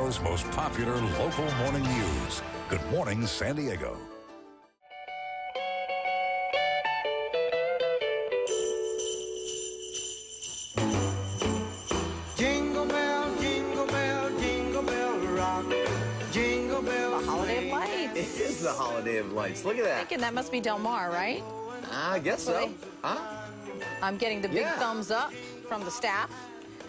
Diego's most popular local morning news. Good morning, San Diego. Jingle bell, jingle bell, jingle bell rock. Jingle bell. The Holiday of Lights. It is the Holiday of Lights. Look at that. Thinking that must be Del Mar, right? I guess so. Huh? I'm getting the big thumbs up from the staff.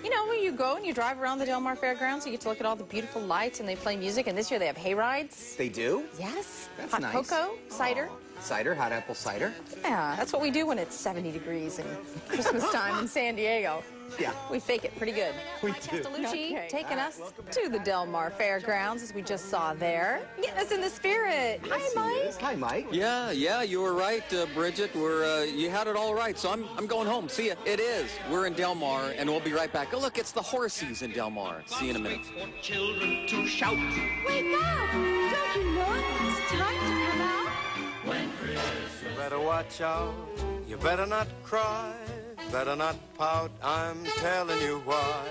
You know, when you go and you drive around the Del Mar Fairgrounds, you get to look at all the beautiful lights and they play music. And this year they have hay rides. They do? Yes. That's hot nice. cocoa, cider. Cider, hot apple cider. Yeah, that's what we do when it's 70 degrees in Christmas time in San Diego. Yeah. We fake it pretty good. We Mike do. Castellucci taking us to the Del Mar Fairgrounds, as we just saw there. Getting us in the spirit. Hi, Mike. Hi, Mike. Yeah, you were right, Bridget. You had it all right. So I'm going home. See ya. It is. We're in Del Mar, and we'll be right back. Oh, look, it's the horsies in Del Mar. See you in a minute. For children to shout. Wake up! Don't you know it's time to come out? You better watch out. You better not cry. Better not pout. I'm telling you why.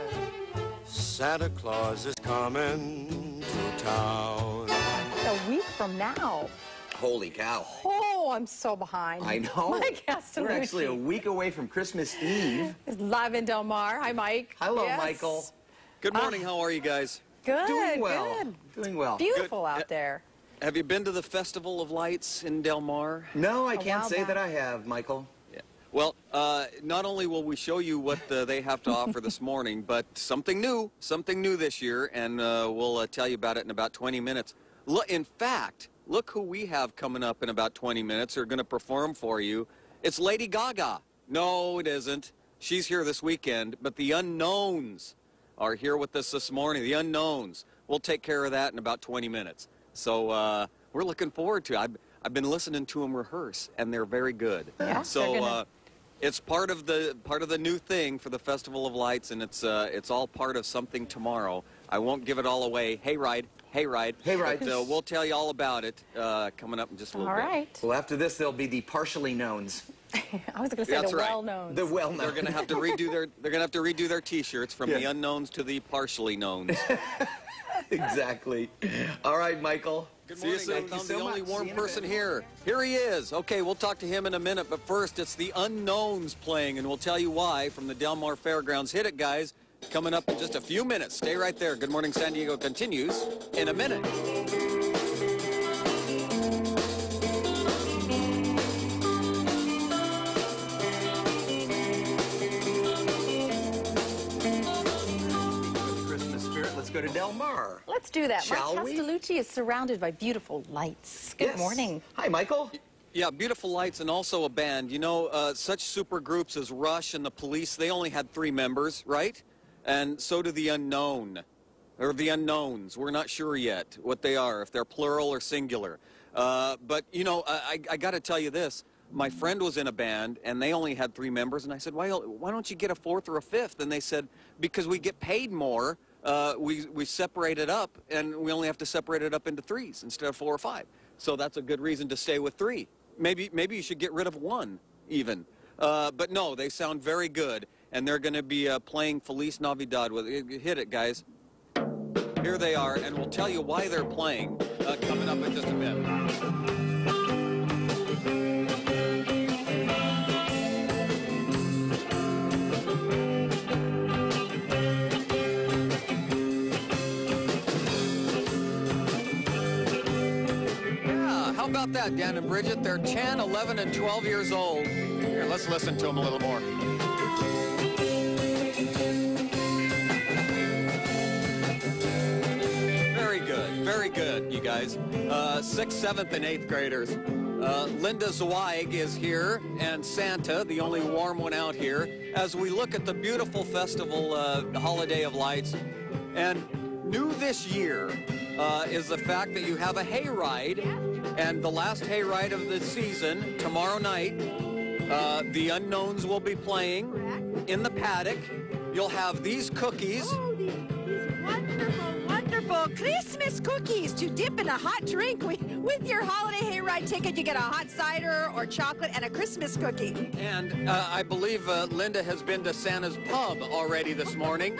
Santa Claus is coming to town. A week from now. Holy cow. Oh, I'm so behind. I know. Mike Castellucci. We're actually a week away from Christmas Eve. Is live in Del Mar. Hi, Mike. Hello, Yes. Michael. Good morning. How are you guys? Good. Doing well. Good. Doing well. Beautiful Good. out there. Have you been to the Festival of Lights in Del Mar? No, I can't while say back. that I have, Michael. Yeah. Well, not only will we show you what they have to offer this morning, but something new this year, and we'll tell you about it in about 20 minutes. In fact, look who we have coming up in about 20 minutes who are going to perform for you. It's Lady Gaga. No, it isn't. She's here this weekend, but the Unknowns are here with us this morning. The Unknowns. We'll take care of that in about 20 minutes. So we're looking forward to it. I've been listening to them rehearse, and they're very good. Yeah, So it's part of the new thing for the Festival of Lights, and it's all part of something tomorrow. I won't give it all away. Hayride. But, we'll tell you all about it coming up in just a little All bit. right. Well, after this, there'll be the partially knowns. I was going to say That's the right. well-known. The well-known. They're going to have to redo their T-shirts from the unknowns to the partially knowns. Exactly. All right, Michael. See you soon. Thank you I'm so the only much. warm See you in a person bit. here. Here he is. Okay, we'll talk to him in a minute, but first it's the Unknowns playing, and we'll tell you why from the Del Mar Fairgrounds. Hit it, guys. Coming up in just a few minutes. Stay right there. Good Morning San Diego continues in a minute. Christmas spirit. Let's go to Del Mar. Let's do that. Shall Mike we? Castellucci is surrounded by beautiful lights. Good Yes. morning. Hi, Michael. Yeah, beautiful lights and also a band. You know, such super groups as Rush and the Police, they only had 3 members, right? And so do the Unknown, or the Unknowns. We're not sure yet what they are, if they're plural or singular. But, you know, I got to tell you this. My friend was in a band, and they only had 3 members, and I said, why don't you get a 4th or a 5th? And they said, because we get paid more, we separate it up, and we only have to separate it up into 3s instead of 4 or 5. So that's a good reason to stay with 3. Maybe you should get rid of 1, even. But no, they sound very good, and they're going to be playing Feliz Navidad with it. Hit it, guys. Here they are, and we'll tell you why they're playing coming up in just a bit. How about that, Dan and Bridget? They're 10, 11, and 12 years old. Here, let's listen to them a little more. Very good, you guys. 6th, 7th, and 8th graders. Linda Zweig is here, and Santa, the only warm one out here, as we look at the beautiful festival, Holiday of Lights. And new this year is the fact that you have a hayride, and the last hayride of the season, tomorrow night, the Unknowns will be playing in the paddock. You'll have these cookies. Oh, these wonderful, wonderful Christmas cookies to dip in a hot drink. With your holiday hayride ticket, you get a hot cider or chocolate and a Christmas cookie. And I believe Linda has been to Santa's Pub already this morning.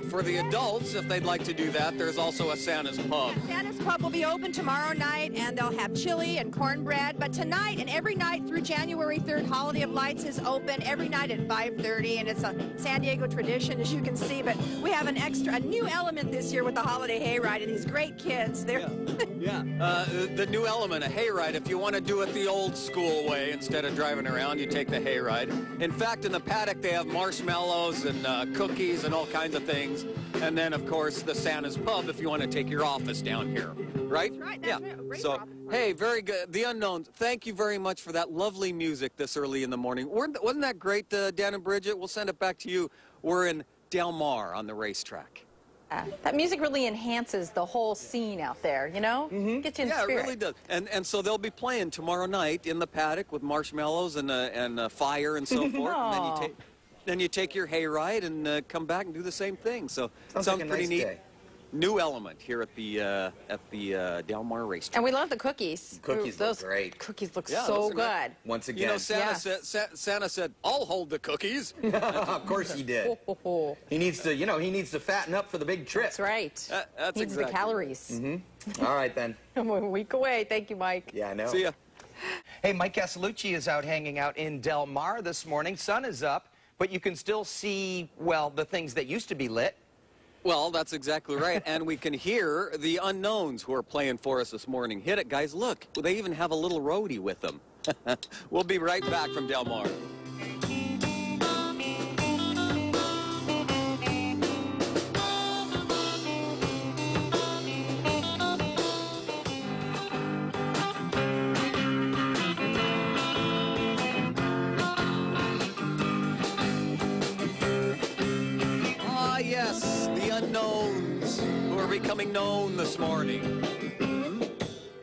For the adults, if they'd like to do that, there's also a Santa's Pub. Santa's Pub will be open tomorrow night, and they'll have chili and cornbread. But tonight and every night through January 3rd, Holiday of Lights is open every night at 5:30, and it's a San Diego tradition, as you can see. But we have a new element this year with the holiday hayride, and these great kids. They're the new element, a hayride. If you want to do it the old school way, instead of driving around, you take the hayride. In fact, in the paddock, they have marshmallows and cookies and all kinds of things. And then, of course, the Santa's Pub if you want to take your office down here. Right? That's right. That's right. A great So, profit margin. hey, very good. The Unknowns, thank you very much for that lovely music this early in the morning. Wasn't that great, Dan and Bridget? We'll send it back to you. We're in Del Mar on the racetrack. That music really enhances the whole scene out there, you know? Gets you in Yeah, spirit. it really does. And so they'll be playing tomorrow night in the paddock with marshmallows and fire and so forth. And then you take your hayride and come back and do the same thing. So Sounds sounds like a pretty nice neat. day. New element here at the Del Mar racetrack. And we love the cookies. Cookies look great. Cookies look Yeah, so those are good. nice. Once You again. know, Santa, Yes. Santa said, "I'll hold the cookies." Of course he did. He needs to, he needs to fatten up for the big trip. That's right. That's Needs exactly the calories. All right, then. We're a week away. Thank you, Mike. Yeah, I know. See ya. Hey, Mike Casalucci is out hanging out in Del Mar this morning. Sun is up, but you can still see, well, the things that used to be lit. Well, that's exactly right. And we can hear the Unknowns who are playing for us this morning. Hit it, guys. Look, they even have a little roadie with them. We'll be right back from Del Mar. Yes, the Unknowns who are becoming known this morning.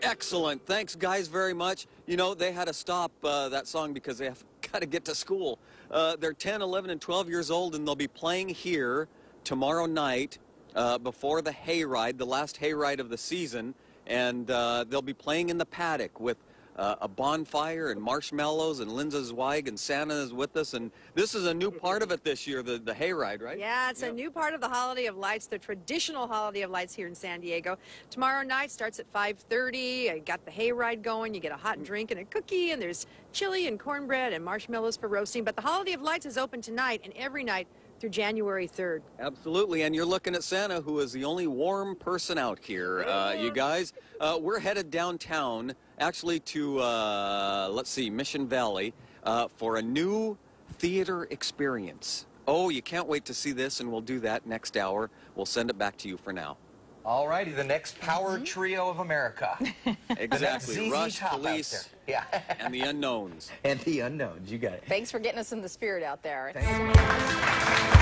Excellent. Thanks, guys, very much. You know, they had to stop that song because they have got to get to school. They're 10, 11, and 12 years old, and they'll be playing here tomorrow night before the hayride, the last hayride of the season. And they'll be playing in the paddock with a bonfire and marshmallows, and Linda Zweig and Santa is with us. And this is a new part of it this year, the hayride, right? Yeah, it's a new part of the Holiday of Lights, the traditional Holiday of Lights here in San Diego. Tomorrow night starts at 5:30. I got the hayride going. You get a hot drink and a cookie, and there's chili and cornbread and marshmallows for roasting. But the Holiday of Lights is open tonight and every night through January 3rd. Absolutely, and you're looking at Santa, who is the only warm person out here. You guys, we're headed downtown, actually to, let's see, Mission Valley, for a new theater experience. Oh, you can't wait to see this, and we'll do that next hour. We'll send it back to you for now. All righty, the next power trio of America. Exactly, ZZ Rush, Top out Police, there. Yeah. and the Unknowns. And the Unknowns, you got it. Thanks for getting us in the spirit out there. Thanks.